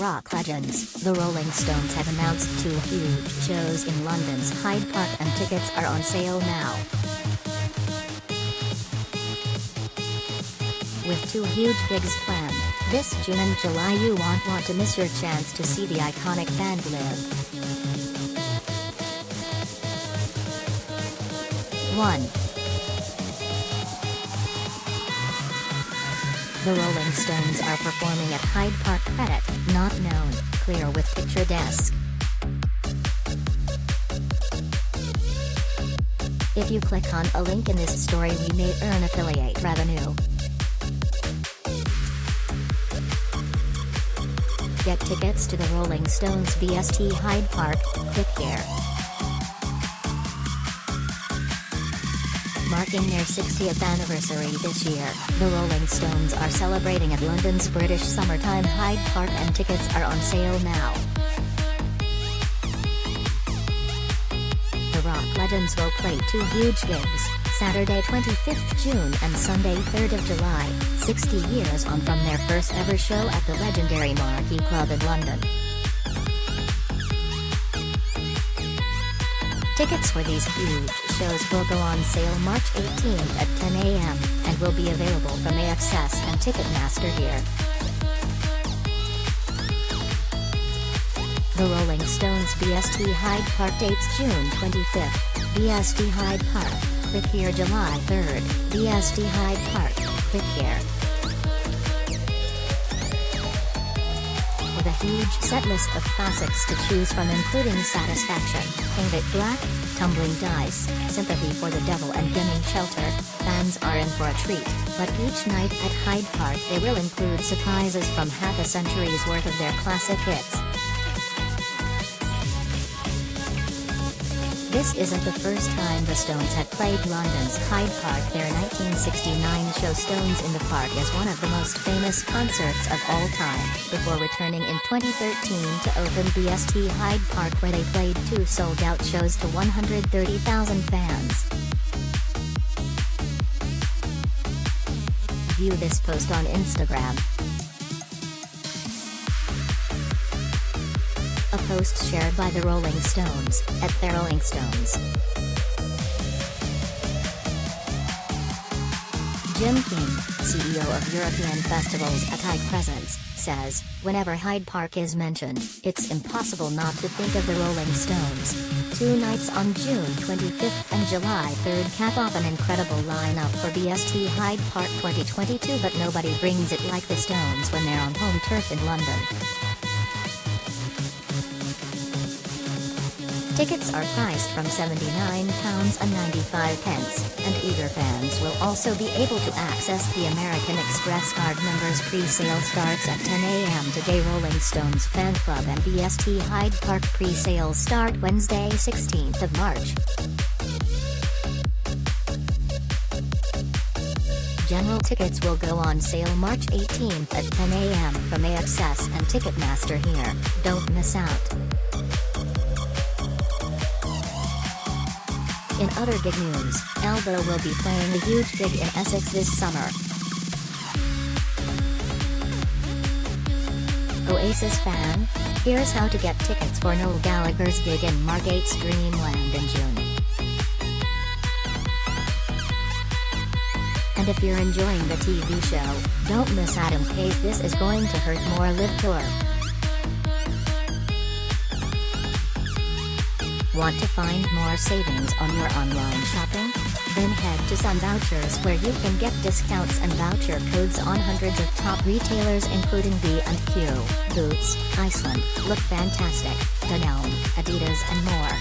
rock legends, the Rolling Stones have announced 2 huge shows in London's Hyde Park and tickets are on sale now. With 2 huge gigs planned, this June and July, you won't want to miss your chance to see the iconic band live. 1. The Rolling Stones are performing at Hyde ParkCredit, not known, clear with picture desk. If you click on a link in this story, we may earn affiliate revenue. Get tickets to the Rolling Stones BST Hyde Park, click here. Marking their 60th anniversary this year, the Rolling Stones are celebrating at London's British Summertime Hyde Park and tickets are on sale now. The rock legends will play 2 huge gigs, Saturday 25th June and Sunday 3rd of July, 60 years on from their first ever show at the legendary Marquee Club in London. Tickets for these huge shows will go on sale March 18th at 10 a.m. and will be available from AXS and Ticketmaster here. The Rolling Stones BST Hyde Park dates June 25th, BST Hyde Park, click here. July 3rd, BST Hyde Park, click here. With a huge set list of classics to choose from, including Satisfaction, Paint It Black, Tumbling Dice, Sympathy for the Devil and Gimme Shelter, fans are in for a treat, but each night at Hyde Park they will include surprises from half a century's worth of their classic hits. This isn't the first time the Stones had played London's Hyde Park. Their 1969 show Stones in the Park is one of the most famous concerts of all time, before returning in 2013 to open BST Hyde Park, where they played 2 sold-out shows to 130,000 fans. View this post on Instagram. A post shared by the Rolling Stones, at The Rolling Stones. Jim King, CEO of European Festivals at Hyde Presents, says, "Whenever Hyde Park is mentioned, it's impossible not to think of the Rolling Stones. 2 nights on June 25th and July 3rd cap off an incredible lineup for BST Hyde Park 2022, but nobody brings it like the Stones when they're on home turf in London." Tickets are priced from £79.95, and eager fans will also be able to access the American Express card members. Pre-sale starts at 10 a.m. today. Rolling Stones Fan Club and BST Hyde Park pre-sales start Wednesday 16th of March. General tickets will go on sale March 18th at 10 a.m. from AXS and Ticketmaster here. Don't miss out. In other gig news, Elbow will be playing a huge gig in Essex this summer. Oasis fan? Here's how to get tickets for Noel Gallagher's gig in Margate's Dreamland in June. And if you're enjoying the TV show, don't miss out in case this is going to hurt more live tour. Want to find more savings on your online shopping? Then head to Sun Vouchers, where you can get discounts and voucher codes on hundreds of top retailers including B&Q, Boots, Iceland, Look Fantastic, Danone, Adidas and more.